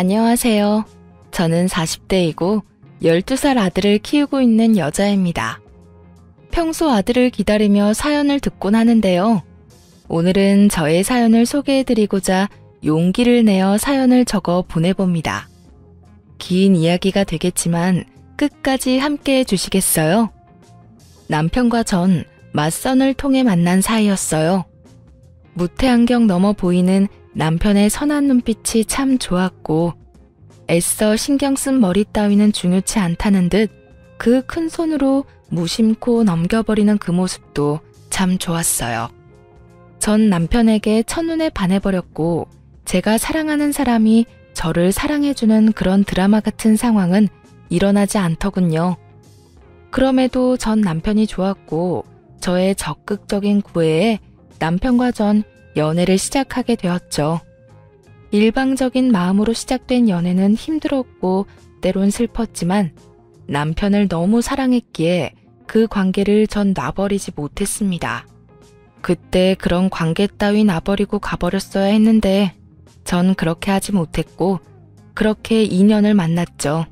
안녕하세요. 저는 40대이고 12살 아들을 키우고 있는 여자입니다. 평소 아들을 기다리며 사연을 듣곤 하는데요. 오늘은 저의 사연을 소개해드리고자 용기를 내어 사연을 적어 보내봅니다. 긴 이야기가 되겠지만 끝까지 함께 해주시겠어요? 남편과 전 맞선을 통해 만난 사이였어요. 무태안경 넘어 보이는 남편의 선한 눈빛이 참 좋았고 애써 신경 쓴 머리 따위는 중요치 않다는 듯 그 큰 손으로 무심코 넘겨버리는 그 모습도 참 좋았어요. 전 남편에게 첫눈에 반해버렸고 제가 사랑하는 사람이 저를 사랑해주는 그런 드라마 같은 상황은 일어나지 않더군요. 그럼에도 전 남편이 좋았고 저의 적극적인 구애에 남편과 전 연애를 시작하게 되었죠. 일방적인 마음으로 시작된 연애는 힘들었고 때론 슬펐지만 남편을 너무 사랑했기에 그 관계를 전 놔버리지 못했습니다. 그때 그런 관계 따위 놔버리고 가버렸어야 했는데 전 그렇게 하지 못했고 그렇게 2년을 만났죠.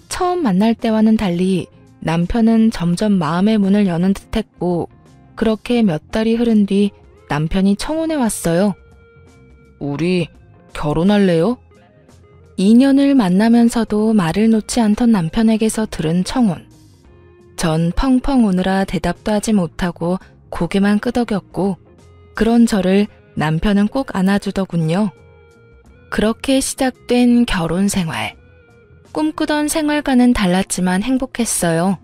처음 만날 때와는 달리 남편은 점점 마음의 문을 여는 듯했고 그렇게 몇 달이 흐른 뒤 남편이 청혼해 왔어요. 우리 결혼할래요? 2년을 만나면서도 말을 놓지 않던 남편에게서 들은 청혼. 전 펑펑 우느라 대답도 하지 못하고 고개만 끄덕였고 그런 저를 남편은 꼭 안아주더군요. 그렇게 시작된 결혼 생활. 꿈꾸던 생활과는 달랐지만 행복했어요.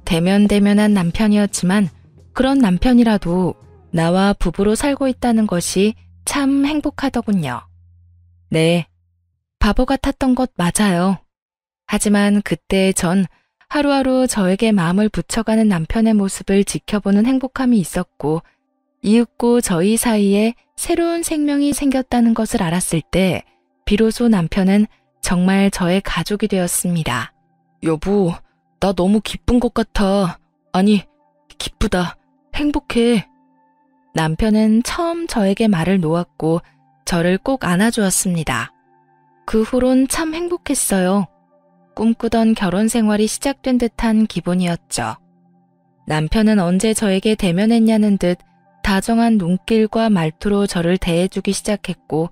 대면대면한 남편이었지만 그런 남편이라도 나와 부부로 살고 있다는 것이 참 행복하더군요. 네, 바보 같았던 것 맞아요. 하지만 그때 전 하루하루 저에게 마음을 붙여가는 남편의 모습을 지켜보는 행복함이 있었고 이윽고 저희 사이에 새로운 생명이 생겼다는 것을 알았을 때 비로소 남편은 정말 저의 가족이 되었습니다. 여보, 나 너무 기쁜 것 같아. 아니, 기쁘다. 행복해. 남편은 처음 저에게 말을 놓았고 저를 꼭 안아주었습니다. 그 후론 참 행복했어요. 꿈꾸던 결혼 생활이 시작된 듯한 기분이었죠. 남편은 언제 저에게 대면했냐는 듯 다정한 눈길과 말투로 저를 대해주기 시작했고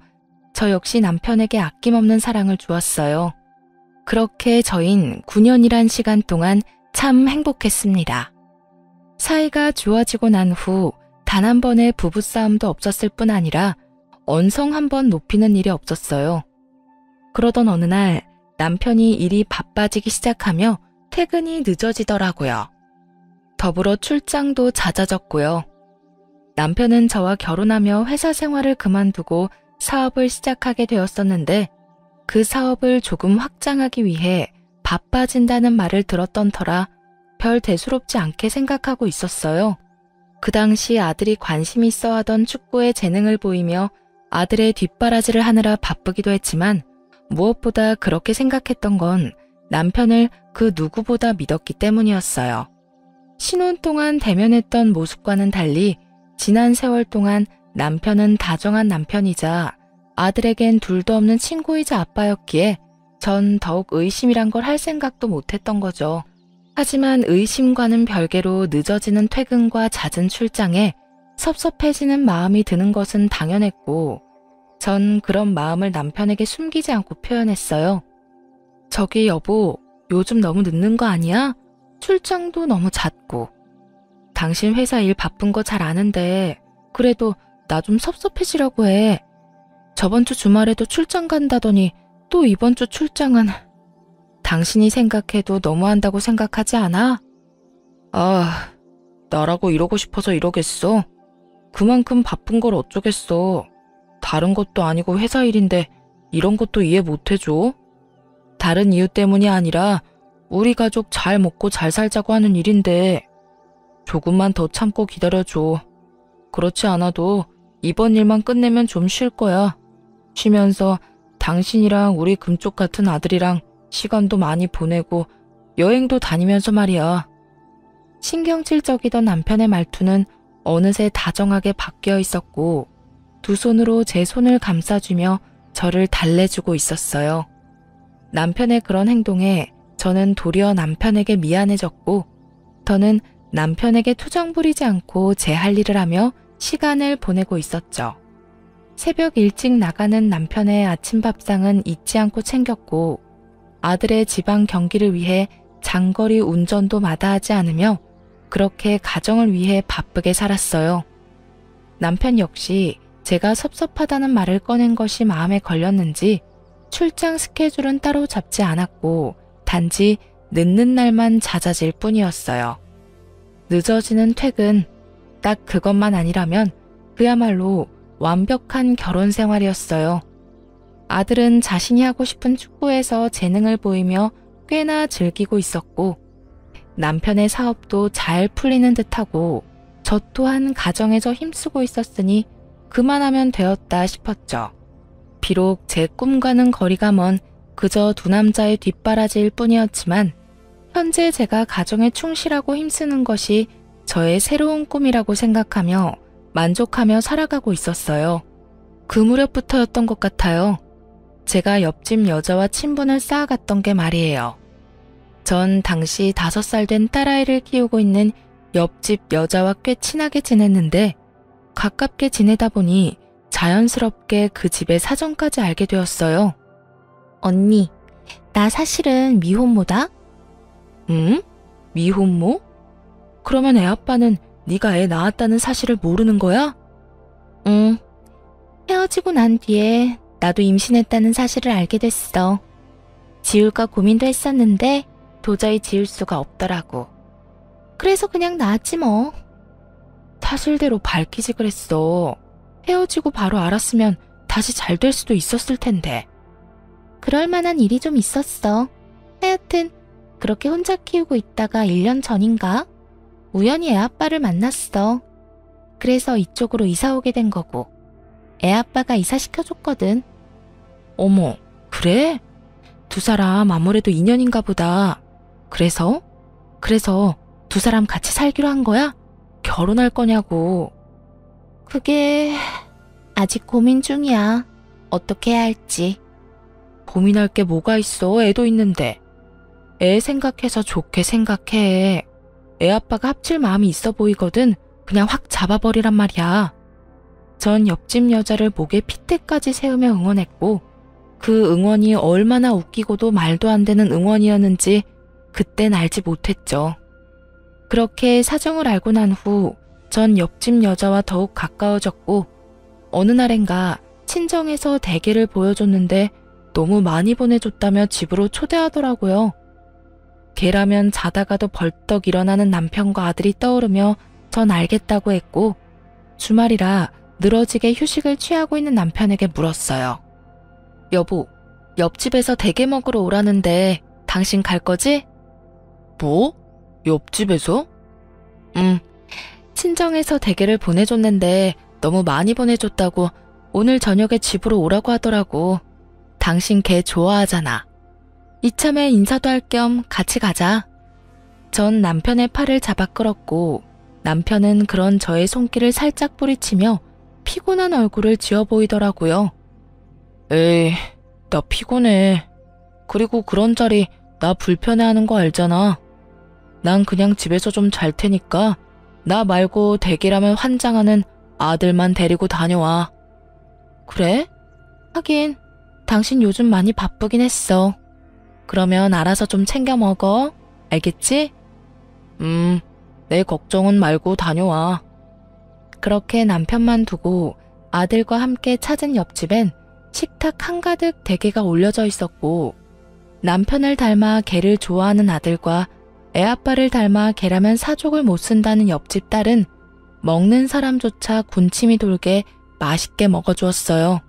저 역시 남편에게 아낌없는 사랑을 주었어요. 그렇게 저흰 9년이란 시간 동안 참 행복했습니다. 사이가 좋아지고 난 후 단 한 번의 부부싸움도 없었을 뿐 아니라 언성 한 번 높이는 일이 없었어요. 그러던 어느 날 남편이 일이 바빠지기 시작하며 퇴근이 늦어지더라고요. 더불어 출장도 잦아졌고요. 남편은 저와 결혼하며 회사 생활을 그만두고 사업을 시작하게 되었었는데 그 사업을 조금 확장하기 위해 바빠진다는 말을 들었던 터라 별 대수롭지 않게 생각하고 있었어요. 그 당시 아들이 관심 있어 하던 축구에 재능을 보이며 아들의 뒷바라지를 하느라 바쁘기도 했지만 무엇보다 그렇게 생각했던 건 남편을 그 누구보다 믿었기 때문이었어요. 신혼 동안 대면했던 모습과는 달리 지난 세월 동안 남편은 다정한 남편이자 아들에겐 둘도 없는 친구이자 아빠였기에 전 더욱 의심이란 걸 할 생각도 못했던 거죠. 하지만 의심과는 별개로 늦어지는 퇴근과 잦은 출장에 섭섭해지는 마음이 드는 것은 당연했고 전 그런 마음을 남편에게 숨기지 않고 표현했어요. 저기 여보, 요즘 너무 늦는 거 아니야? 출장도 너무 잦고. 당신 회사 일 바쁜 거 잘 아는데 그래도 나 좀 섭섭해지려고 해. 저번 주 주말에도 출장 간다더니 또 이번 주 출장은 당신이 생각해도 너무한다고 생각하지 않아? 아, 나라고 이러고 싶어서 이러겠어. 그만큼 바쁜 걸 어쩌겠어. 다른 것도 아니고 회사 일인데 이런 것도 이해 못 해줘? 다른 이유 때문이 아니라 우리 가족 잘 먹고 잘 살자고 하는 일인데 조금만 더 참고 기다려줘. 그렇지 않아도 이번 일만 끝내면 좀 쉴 거야. 쉬면서 당신이랑 우리 금쪽 같은 아들이랑 시간도 많이 보내고 여행도 다니면서 말이야. 신경질적이던 남편의 말투는 어느새 다정하게 바뀌어 있었고 두 손으로 제 손을 감싸주며 저를 달래주고 있었어요. 남편의 그런 행동에 저는 도리어 남편에게 미안해졌고, 더는 남편에게 투정 부리지 않고 제 할 일을 하며 시간을 보내고 있었죠. 새벽 일찍 나가는 남편의 아침 밥상은 잊지 않고 챙겼고, 아들의 지방 경기를 위해 장거리 운전도 마다하지 않으며 그렇게 가정을 위해 바쁘게 살았어요. 남편 역시 제가 섭섭하다는 말을 꺼낸 것이 마음에 걸렸는지 출장 스케줄은 따로 잡지 않았고 단지 늦는 날만 잦아질 뿐이었어요. 늦어지는 퇴근, 딱 그것만 아니라면 그야말로 완벽한 결혼 생활이었어요. 아들은 자신이 하고 싶은 축구에서 재능을 보이며 꽤나 즐기고 있었고, 남편의 사업도 잘 풀리는 듯하고 저 또한 가정에서 힘쓰고 있었으니 그만하면 되었다 싶었죠. 비록 제 꿈과는 거리가 먼 그저 두 남자의 뒷바라지일 뿐이었지만 현재 제가 가정에 충실하고 힘쓰는 것이 저의 새로운 꿈이라고 생각하며 만족하며 살아가고 있었어요. 그 무렵부터였던 것 같아요. 제가 옆집 여자와 친분을 쌓아갔던 게 말이에요. 전 당시 5살 된 딸아이를 키우고 있는 옆집 여자와 꽤 친하게 지냈는데 가깝게 지내다 보니 자연스럽게 그 집의 사정까지 알게 되었어요. 언니, 나 사실은 미혼모다? 응? 미혼모? 그러면 애 아빠는 네가 애 낳았다는 사실을 모르는 거야? 응. 헤어지고 난 뒤에 나도 임신했다는 사실을 알게 됐어. 지울까 고민도 했었는데 도저히 지울 수가 없더라고. 그래서 그냥 낳았지 뭐. 사실대로 밝히지 그랬어. 헤어지고 바로 알았으면 다시 잘 될 수도 있었을 텐데. 그럴 만한 일이 좀 있었어. 하여튼 그렇게 혼자 키우고 있다가 1년 전인가 우연히 애아빠를 만났어. 그래서 이쪽으로 이사 오게 된 거고 애아빠가 이사시켜줬거든. 어머, 그래? 두 사람 아무래도 인연인가 보다. 그래서 두 사람 같이 살기로 한 거야? 결혼할 거냐고. 그게 아직 고민 중이야. 어떻게 해야 할지. 고민할 게 뭐가 있어. 애도 있는데. 애 생각해서 좋게 생각해. 애 아빠가 합칠 마음이 있어 보이거든. 그냥 확 잡아버리란 말이야. 전 옆집 여자를 목에 핏대까지 세우며 응원했고 그 응원이 얼마나 웃기고도 말도 안 되는 응원이었는지 그땐 알지 못했죠. 그렇게 사정을 알고 난 후 전 옆집 여자와 더욱 가까워졌고 어느 날엔가 친정에서 대게를 보여줬는데 너무 많이 보내줬다며 집으로 초대하더라고요. 걔라면 자다가도 벌떡 일어나는 남편과 아들이 떠오르며 전 알겠다고 했고 주말이라 늘어지게 휴식을 취하고 있는 남편에게 물었어요. 여보, 옆집에서 대게 먹으러 오라는데 당신 갈 거지? 뭐? 옆집에서? 응. 친정에서 대게를 보내줬는데 너무 많이 보내줬다고 오늘 저녁에 집으로 오라고 하더라고. 당신 걔 좋아하잖아. 이참에 인사도 할 겸 같이 가자. 전 남편의 팔을 잡아 끌었고 남편은 그런 저의 손길을 살짝 뿌리치며 피곤한 얼굴을 지어 보이더라고요. 에이, 나 피곤해. 그리고 그런 자리 나 불편해하는 거 알잖아. 난 그냥 집에서 좀 잘 테니까 나 말고 대기라면 환장하는 아들만 데리고 다녀와. 그래? 하긴 당신 요즘 많이 바쁘긴 했어. 그러면 알아서 좀 챙겨 먹어. 알겠지? 내 걱정은 말고 다녀와. 그렇게 남편만 두고 아들과 함께 찾은 옆집엔 식탁 한가득 대게가 올려져 있었고 남편을 닮아 게를 좋아하는 아들과 애아빠를 닮아 게라면 사족을 못 쓴다는 옆집 딸은 먹는 사람조차 군침이 돌게 맛있게 먹어주었어요.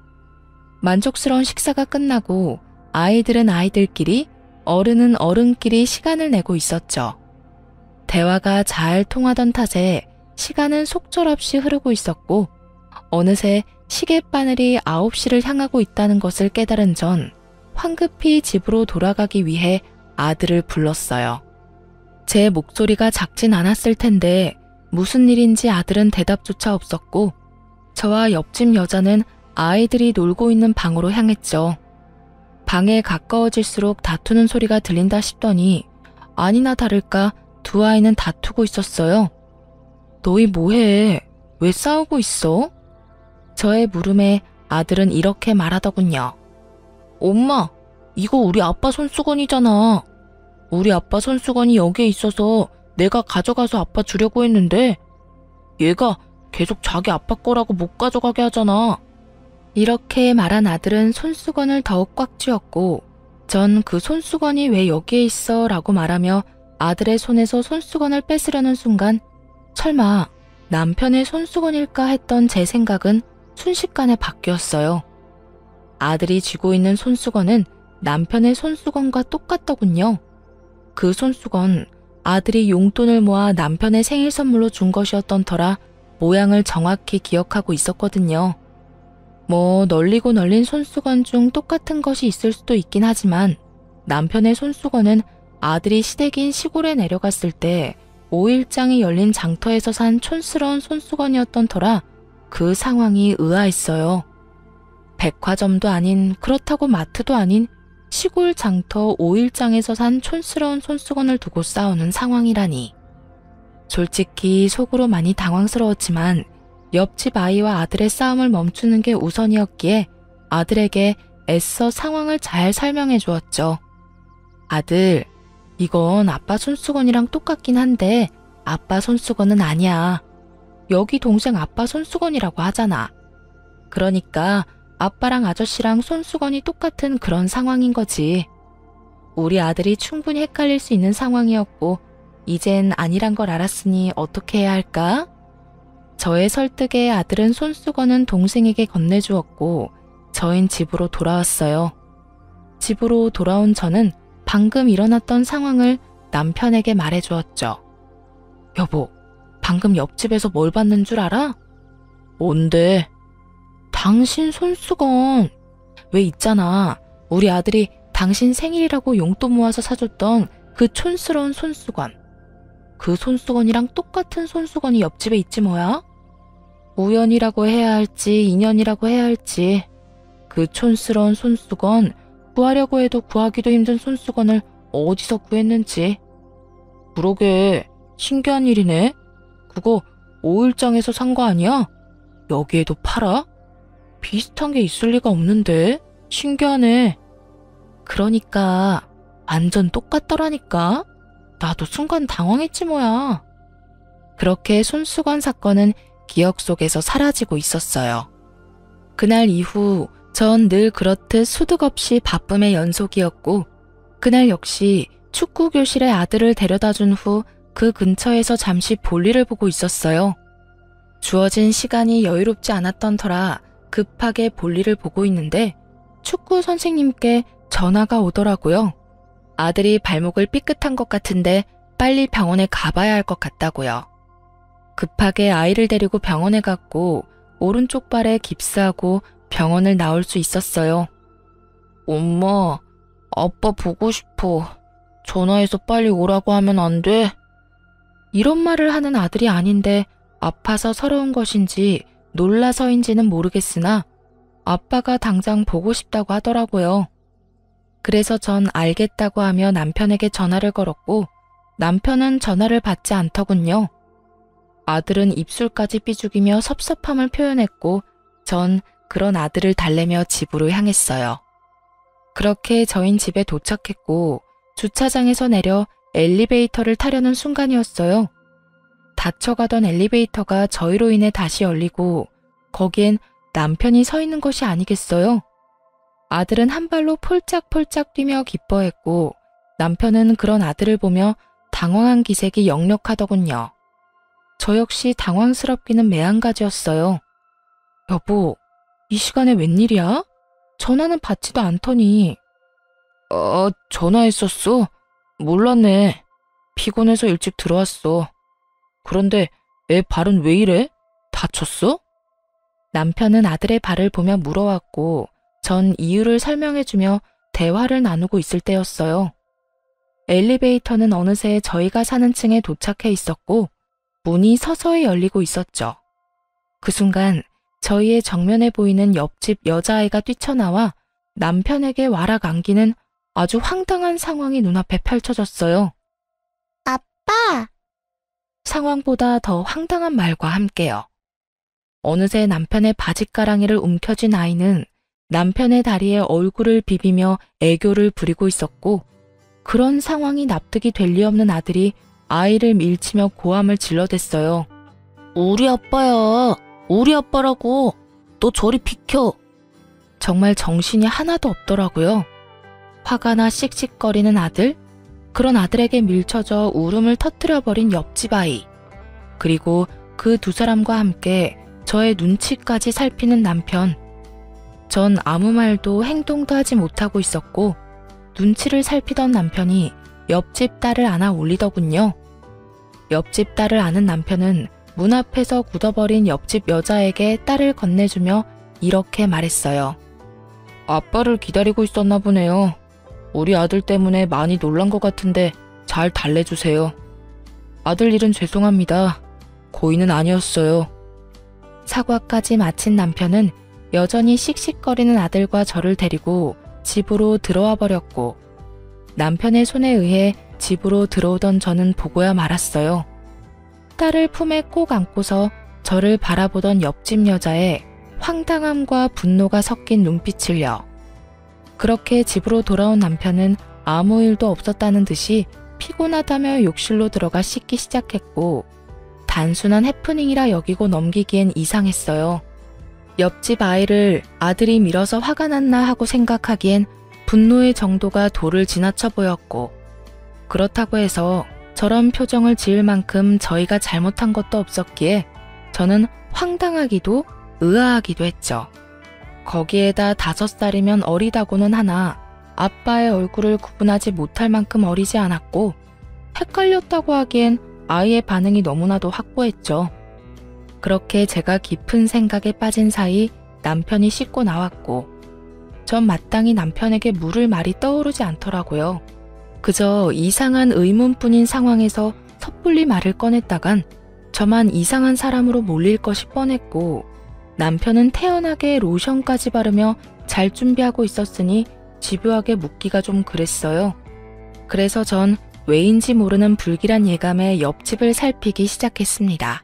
만족스러운 식사가 끝나고 아이들은 아이들끼리 어른은 어른끼리 시간을 내고 있었죠. 대화가 잘 통하던 탓에 시간은 속절없이 흐르고 있었고 어느새 시계바늘이 9시를 향하고 있다는 것을 깨달은 전 황급히 집으로 돌아가기 위해 아들을 불렀어요. 제 목소리가 작진 않았을 텐데 무슨 일인지 아들은 대답조차 없었고 저와 옆집 여자는 아이들이 놀고 있는 방으로 향했죠. 방에 가까워질수록 다투는 소리가 들린다 싶더니 아니나 다를까 두 아이는 다투고 있었어요. 너희 뭐해? 왜 싸우고 있어? 저의 물음에 아들은 이렇게 말하더군요. 엄마, 이거 우리 아빠 손수건이잖아. 우리 아빠 손수건이 여기에 있어서 내가 가져가서 아빠 주려고 했는데 얘가 계속 자기 아빠 거라고 못 가져가게 하잖아. 이렇게 말한 아들은 손수건을 더욱 꽉 쥐었고 전 그 손수건이 왜 여기에 있어? 라고 말하며 아들의 손에서 손수건을 뺏으려는 순간 설마 남편의 손수건일까 했던 제 생각은 순식간에 바뀌었어요. 아들이 쥐고 있는 손수건은 남편의 손수건과 똑같더군요. 그 손수건, 아들이 용돈을 모아 남편의 생일 선물로 준 것이었던 터라 모양을 정확히 기억하고 있었거든요. 뭐 널리고 널린 손수건 중 똑같은 것이 있을 수도 있긴 하지만 남편의 손수건은 아들이 시댁인 시골에 내려갔을 때 5일장이 열린 장터에서 산 촌스러운 손수건이었던 터라 그 상황이 의아했어요. 백화점도 아닌, 그렇다고 마트도 아닌 시골 장터 5일장에서 산 촌스러운 손수건을 두고 싸우는 상황이라니. 솔직히 속으로 많이 당황스러웠지만 옆집 아이와 아들의 싸움을 멈추는 게 우선이었기에 아들에게 애써 상황을 잘 설명해 주었죠. 아들, 이건 아빠 손수건이랑 똑같긴 한데 아빠 손수건은 아니야. 여기 동생 아빠 손수건이라고 하잖아. 그러니까 아빠랑 아저씨랑 손수건이 똑같은 그런 상황인 거지. 우리 아들이 충분히 헷갈릴 수 있는 상황이었고 이젠 아니란 걸 알았으니 어떻게 해야 할까? 저의 설득에 아들은 손수건은 동생에게 건네주었고 저흰 집으로 돌아왔어요. 집으로 돌아온 저는 방금 일어났던 상황을 남편에게 말해주었죠. 여보, 방금 옆집에서 뭘 봤는 줄 알아? 뭔데? 당신 손수건. 왜 있잖아. 우리 아들이 당신 생일이라고 용돈 모아서 사줬던 그 촌스러운 손수건. 그 손수건이랑 똑같은 손수건이 옆집에 있지 뭐야? 우연이라고 해야 할지 인연이라고 해야 할지 그 촌스러운 손수건 구하려고 해도 구하기도 힘든 손수건을 어디서 구했는지. 그러게 신기한 일이네. 그거 5일장에서 산 거 아니야? 여기에도 팔아? 비슷한 게 있을 리가 없는데. 신기하네. 그러니까 완전 똑같더라니까. 나도 순간 당황했지 뭐야. 그렇게 손수건 사건은 기억 속에서 사라지고 있었어요. 그날 이후 전 늘 그렇듯 소득 없이 바쁨의 연속이었고 그날 역시 축구 교실에 아들을 데려다 준 후 그 근처에서 잠시 볼일을 보고 있었어요. 주어진 시간이 여유롭지 않았던 터라 급하게 볼일을 보고 있는데 축구 선생님께 전화가 오더라고요. 아들이 발목을 삐끗한 것 같은데 빨리 병원에 가봐야 할 것 같다고요. 급하게 아이를 데리고 병원에 갔고 오른쪽 발에 깁스하고 병원을 나올 수 있었어요. 엄마, 아빠 보고 싶어. 전화해서 빨리 오라고 하면 안 돼? 이런 말을 하는 아들이 아닌데 아파서 서러운 것인지 놀라서인지는 모르겠으나 아빠가 당장 보고 싶다고 하더라고요. 그래서 전 알겠다고 하며 남편에게 전화를 걸었고 남편은 전화를 받지 않더군요. 아들은 입술까지 삐죽이며 섭섭함을 표현했고 전 그런 아들을 달래며 집으로 향했어요. 그렇게 저흰 집에 도착했고 주차장에서 내려 엘리베이터를 타려는 순간이었어요. 닫혀가던 엘리베이터가 저희로 인해 다시 열리고 거기엔 남편이 서 있는 것이 아니겠어요? 아들은 한 발로 폴짝폴짝 뛰며 기뻐했고 남편은 그런 아들을 보며 당황한 기색이 역력하더군요. 저 역시 당황스럽기는 매한가지였어요. 여보, 이 시간에 웬일이야? 전화는 받지도 않더니. 전화했었어? 몰랐네. 피곤해서 일찍 들어왔어. 그런데 애 발은 왜 이래? 다쳤어? 남편은 아들의 발을 보며 물어왔고 전 이유를 설명해주며 대화를 나누고 있을 때였어요. 엘리베이터는 어느새 저희가 사는 층에 도착해 있었고 문이 서서히 열리고 있었죠. 그 순간 저희의 정면에 보이는 옆집 여자아이가 뛰쳐나와 남편에게 와락 안기는 아주 황당한 상황이 눈앞에 펼쳐졌어요. 아빠! 상황보다 더 황당한 말과 함께요. 어느새 남편의 바짓가랑이를 움켜쥔 아이는 남편의 다리에 얼굴을 비비며 애교를 부리고 있었고, 그런 상황이 납득이 될 리 없는 아들이 아이를 밀치며 고함을 질러댔어요. 우리 아빠야. 우리 아빠라고. 너 저리 비켜. 정말 정신이 하나도 없더라고요. 화가 나 씩씩거리는 아들, 그런 아들에게 밀쳐져 울음을 터뜨려버린 옆집 아이, 그리고 그 두 사람과 함께 저의 눈치까지 살피는 남편. 전 아무 말도 행동도 하지 못하고 있었고 눈치를 살피던 남편이 옆집 딸을 안아 올리더군요. 옆집 딸을 안은 남편은 문 앞에서 굳어버린 옆집 여자에게 딸을 건네주며 이렇게 말했어요. 아빠를 기다리고 있었나 보네요. 우리 아들 때문에 많이 놀란 것 같은데 잘 달래주세요. 아들 일은 죄송합니다. 고의는 아니었어요. 사과까지 마친 남편은 여전히 씩씩거리는 아들과 저를 데리고 집으로 들어와 버렸고, 남편의 손에 의해 집으로 들어오던 저는 보고야 말았어요. 딸을 품에 꼭 안고서 저를 바라보던 옆집 여자의 황당함과 분노가 섞인 눈빛을요. 그렇게 집으로 돌아온 남편은 아무 일도 없었다는 듯이 피곤하다며 욕실로 들어가 씻기 시작했고, 단순한 해프닝이라 여기고 넘기기엔 이상했어요. 옆집 아이를 아들이 밀어서 화가 났나 하고 생각하기엔 분노의 정도가 도를 지나쳐 보였고, 그렇다고 해서 저런 표정을 지을 만큼 저희가 잘못한 것도 없었기에 저는 황당하기도 의아하기도 했죠. 거기에다 5살이면 어리다고는 하나 아빠의 얼굴을 구분하지 못할 만큼 어리지 않았고, 헷갈렸다고 하기엔 아이의 반응이 너무나도 확고했죠. 그렇게 제가 깊은 생각에 빠진 사이 남편이 씻고 나왔고, 전 마땅히 남편에게 물을 말이 떠오르지 않더라고요. 그저 이상한 의문뿐인 상황에서 섣불리 말을 꺼냈다간 저만 이상한 사람으로 몰릴 것이 뻔했고, 남편은 태연하게 로션까지 바르며 잘 준비하고 있었으니 집요하게 묻기가 좀 그랬어요. 그래서 전 왜인지 모르는 불길한 예감에 옆집을 살피기 시작했습니다.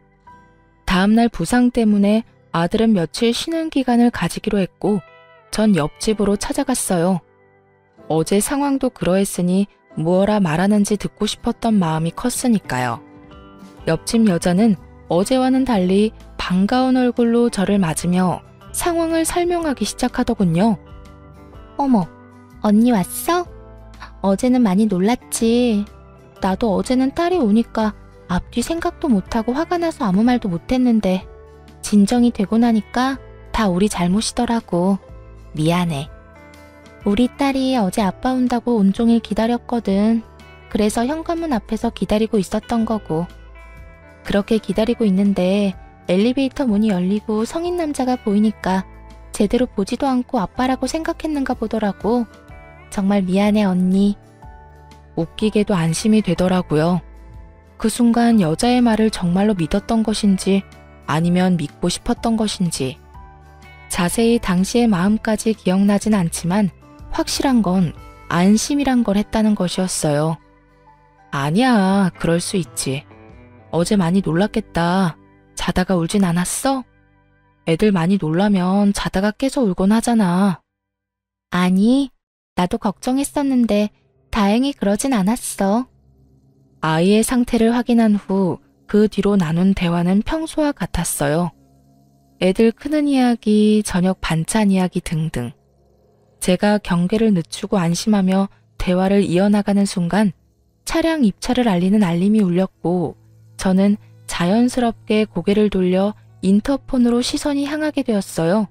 다음날 부상 때문에 아들은 며칠 쉬는 기간을 가지기로 했고, 전 옆집으로 찾아갔어요. 어제 상황도 그러했으니 무엇라 말하는지 듣고 싶었던 마음이 컸으니까요. 옆집 여자는 어제와는 달리 반가운 얼굴로 저를 맞으며 상황을 설명하기 시작하더군요. 어머, 언니 왔어? 어제는 많이 놀랐지. 나도 어제는 딸이 오니까 앞뒤 생각도 못하고 화가 나서 아무 말도 못했는데 진정이 되고 나니까 다 우리 잘못이더라고. 미안해. 우리 딸이 어제 아빠 온다고 온종일 기다렸거든. 그래서 현관문 앞에서 기다리고 있었던 거고. 그렇게 기다리고 있는데 엘리베이터 문이 열리고 성인 남자가 보이니까 제대로 보지도 않고 아빠라고 생각했는가 보더라고. 정말 미안해, 언니. 웃기게도 안심이 되더라고요. 그 순간 여자의 말을 정말로 믿었던 것인지 아니면 믿고 싶었던 것인지. 자세히 당시의 마음까지 기억나진 않지만 확실한 건 안심이란 걸 했다는 것이었어요. 아니야, 그럴 수 있지. 어제 많이 놀랐겠다. 자다가 울진 않았어? 애들 많이 놀라면 자다가 깨서 울곤 하잖아. 아니, 나도 걱정했었는데 다행히 그러진 않았어. 아이의 상태를 확인한 후 그 뒤로 나눈 대화는 평소와 같았어요. 애들 크는 이야기, 저녁 반찬 이야기 등등. 제가 경계를 늦추고 안심하며 대화를 이어나가는 순간 차량 입차를 알리는 알림이 울렸고, 저는 자연스럽게 고개를 돌려 인터폰으로 시선이 향하게 되었어요.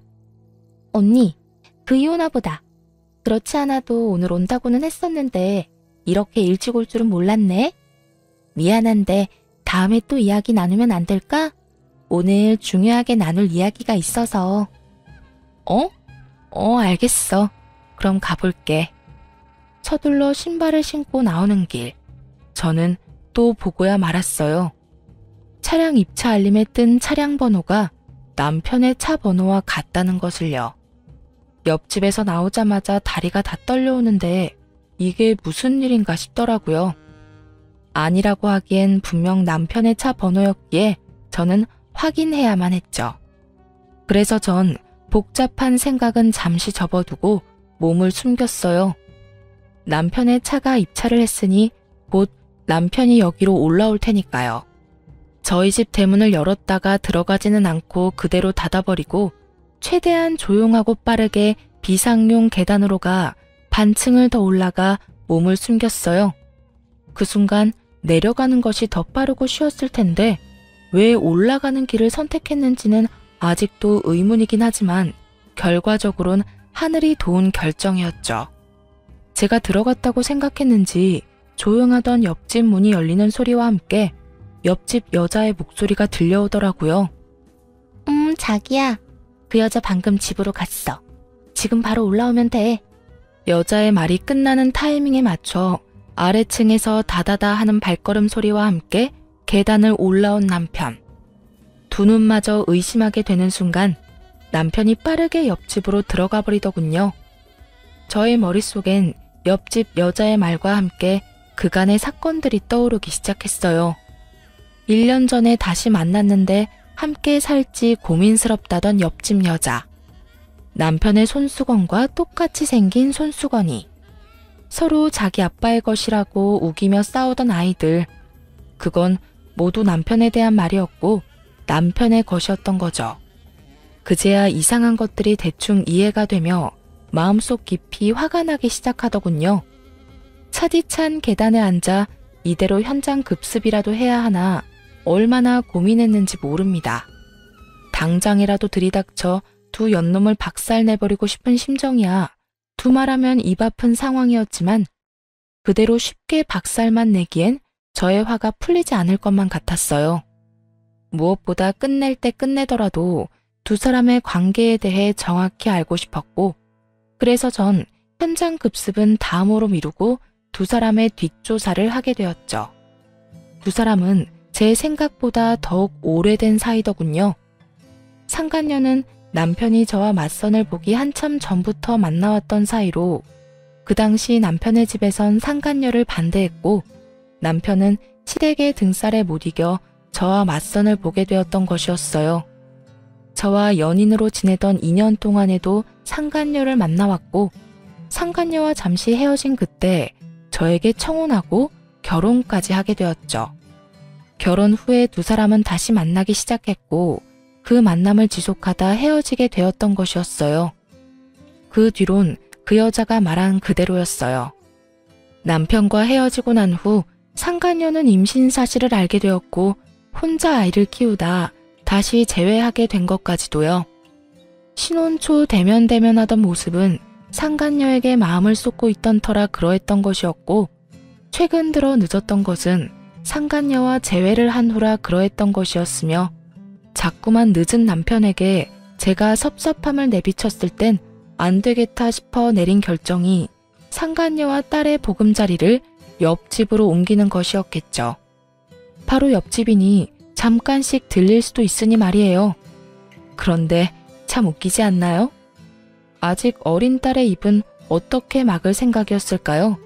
언니, 그이 오나 보다. 그렇지 않아도 오늘 온다고는 했었는데 이렇게 일찍 올 줄은 몰랐네. 미안한데 다음에 또 이야기 나누면 안 될까? 오늘 중요하게 나눌 이야기가 있어서. 알겠어. 그럼 가볼게. 서둘러 신발을 신고 나오는 길. 저는 또 보고야 말았어요. 차량 입차 알림에 뜬 차량 번호가 남편의 차 번호와 같다는 것을요. 옆집에서 나오자마자 다리가 다 떨려오는데 이게 무슨 일인가 싶더라고요. 아니라고 하기엔 분명 남편의 차 번호였기에 저는 확인해야만 했죠. 그래서 전 복잡한 생각은 잠시 접어두고 몸을 숨겼어요. 남편의 차가 입차를 했으니 곧 남편이 여기로 올라올 테니까요. 저희 집 대문을 열었다가 들어가지는 않고 그대로 닫아버리고 최대한 조용하고 빠르게 비상용 계단으로 가 반층을 더 올라가 몸을 숨겼어요. 그 순간 내려가는 것이 더 빠르고 쉬웠을 텐데 왜 올라가는 길을 선택했는지는 아직도 의문이긴 하지만 결과적으로는 하늘이 도운 결정이었죠. 제가 들어갔다고 생각했는지 조용하던 옆집 문이 열리는 소리와 함께 옆집 여자의 목소리가 들려오더라고요. 자기야. 그 여자 방금 집으로 갔어. 지금 바로 올라오면 돼. 여자의 말이 끝나는 타이밍에 맞춰 아래층에서 다다다 하는 발걸음 소리와 함께 계단을 올라온 남편. 두 눈마저 의심하게 되는 순간 남편이 빠르게 옆집으로 들어가 버리더군요. 저의 머릿속엔 옆집 여자의 말과 함께 그간의 사건들이 떠오르기 시작했어요. 1년 전에 다시 만났는데 함께 살지 고민스럽다던 옆집 여자. 남편의 손수건과 똑같이 생긴 손수건이. 서로 자기 아빠의 것이라고 우기며 싸우던 아이들. 그건 모두 남편에 대한 말이었고 남편의 것이었던 거죠. 그제야 이상한 것들이 대충 이해가 되며 마음속 깊이 화가 나기 시작하더군요. 차디찬 계단에 앉아 이대로 현장 급습이라도 해야 하나 얼마나 고민했는지 모릅니다. 당장이라도 들이닥쳐 두 연놈을 박살내버리고 싶은 심정이야 두말하면 입 아픈 상황이었지만 그대로 쉽게 박살만 내기엔 저의 화가 풀리지 않을 것만 같았어요. 무엇보다 끝낼 때 끝내더라도 두 사람의 관계에 대해 정확히 알고 싶었고 그래서 전 현장 급습은 다음으로 미루고 두 사람의 뒷조사를 하게 되었죠. 두 사람은 제 생각보다 더욱 오래된 사이더군요. 상간녀는 남편이 저와 맞선을 보기 한참 전부터 만나왔던 사이로 그 당시 남편의 집에선 상간녀를 반대했고 남편은 시댁의 등살에 못 이겨 저와 맞선을 보게 되었던 것이었어요. 저와 연인으로 지내던 2년 동안에도 상간녀를 만나왔고 상간녀와 잠시 헤어진 그때 저에게 청혼하고 결혼까지 하게 되었죠. 결혼 후에 두 사람은 다시 만나기 시작했고 그 만남을 지속하다 헤어지게 되었던 것이었어요. 그 뒤론 그 여자가 말한 그대로였어요. 남편과 헤어지고 난 후 상간녀는 임신 사실을 알게 되었고 혼자 아이를 키우다 다시 재회하게 된 것까지도요. 신혼 초 대면대면하던 모습은 상간녀에게 마음을 쏟고 있던 터라 그러했던 것이었고 최근 들어 늦었던 것은 상간녀와 재회를 한 후라 그러했던 것이었으며 자꾸만 늦은 남편에게 제가 섭섭함을 내비쳤을 땐 안 되겠다 싶어 내린 결정이 상간녀와 딸의 보금자리를 옆집으로 옮기는 것이었겠죠. 바로 옆집이니 잠깐씩 들릴 수도 있으니 말이에요. 그런데 참 웃기지 않나요? 아직 어린 딸의 입은 어떻게 막을 생각이었을까요?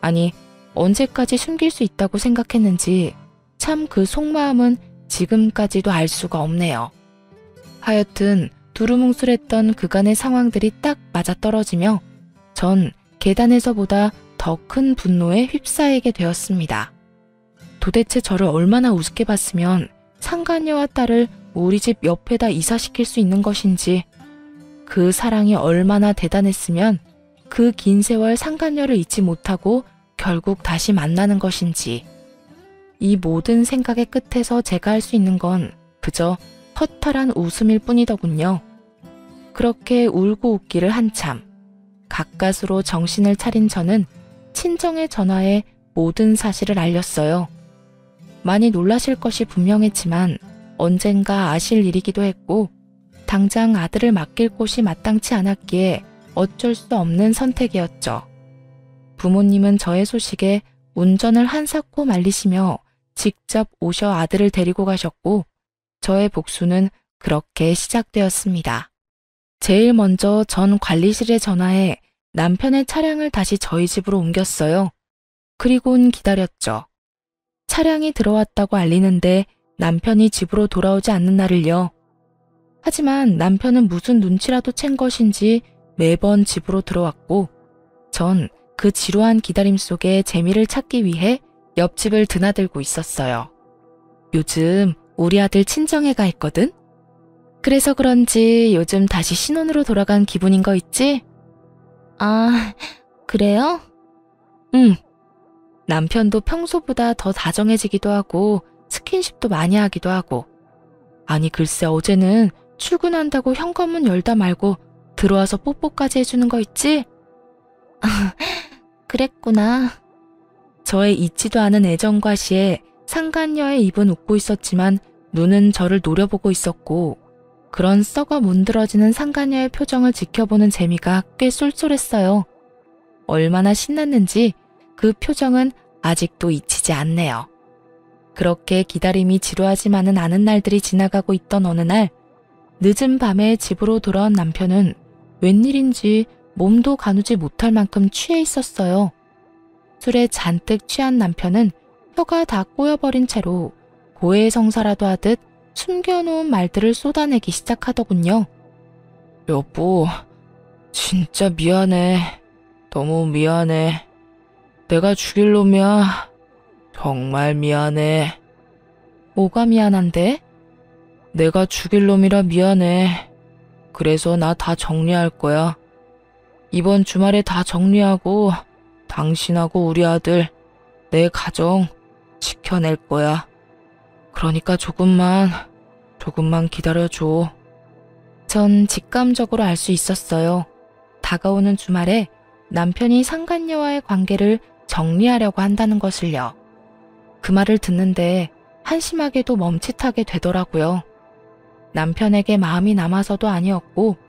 아니, 언제까지 숨길 수 있다고 생각했는지 참 그 속마음은 지금까지도 알 수가 없네요. 하여튼 두루뭉술했던 그간의 상황들이 딱 맞아떨어지며 전 계단에서보다 더 큰 분노에 휩싸이게 되었습니다. 도대체 저를 얼마나 우습게 봤으면 상간녀와 딸을 우리 집 옆에다 이사시킬 수 있는 것인지, 그 사랑이 얼마나 대단했으면 그 긴 세월 상간녀를 잊지 못하고 결국 다시 만나는 것인지. 이 모든 생각의 끝에서 제가 할 수 있는 건 그저 허탈한 웃음일 뿐이더군요. 그렇게 울고 웃기를 한참 가까스로 정신을 차린 저는 친정의 전화에 모든 사실을 알렸어요. 많이 놀라실 것이 분명했지만 언젠가 아실 일이기도 했고 당장 아들을 맡길 곳이 마땅치 않았기에 어쩔 수 없는 선택이었죠. 부모님은 저의 소식에 운전을 한사코 말리시며 직접 오셔 아들을 데리고 가셨고 저의 복수는 그렇게 시작되었습니다. 제일 먼저 전 관리실에 전화해 남편의 차량을 다시 저희 집으로 옮겼어요. 그리곤 기다렸죠. 차량이 들어왔다고 알리는데 남편이 집으로 돌아오지 않는 날을요. 하지만 남편은 무슨 눈치라도 챈 것인지 매번 집으로 들어왔고 전 그 지루한 기다림 속에 재미를 찾기 위해 옆집을 드나들고 있었어요. 요즘 우리 아들 친정에가 있거든? 그래서 그런지 요즘 다시 신혼으로 돌아간 기분인 거 있지? 아, 그래요? 응. 남편도 평소보다 더 다정해지기도 하고 스킨십도 많이 하기도 하고. 아니 글쎄 어제는 출근한다고 현관문 열다 말고 들어와서 뽀뽀까지 해주는 거 있지? 그랬구나. 저의 잊지도 않은 애정과 시에 상간녀의 입은 웃고 있었지만 눈은 저를 노려보고 있었고 그런 썩어 문드러지는 상간녀의 표정을 지켜보는 재미가 꽤 쏠쏠했어요. 얼마나 신났는지 그 표정은 아직도 잊히지 않네요. 그렇게 기다림이 지루하지만은 않은 날들이 지나가고 있던 어느 날 늦은 밤에 집으로 돌아온 남편은 웬일인지 몸도 가누지 못할 만큼 취해 있었어요. 술에 잔뜩 취한 남편은 혀가 다 꼬여버린 채로 고해성사라도 하듯 숨겨놓은 말들을 쏟아내기 시작하더군요. 여보, 진짜 미안해. 너무 미안해. 내가 죽일 놈이야. 정말 미안해. 뭐가 미안한데? 내가 죽일 놈이라 미안해. 그래서 나 다 정리할 거야. 이번 주말에 다 정리하고 당신하고 우리 아들, 내 가정 지켜낼 거야. 그러니까 조금만 기다려줘. 전 직감적으로 알 수 있었어요. 다가오는 주말에 남편이 상간녀와의 관계를 정리하려고 한다는 것을요. 그 말을 듣는데 한심하게도 멈칫하게 되더라고요. 남편에게 마음이 남아서도 아니었고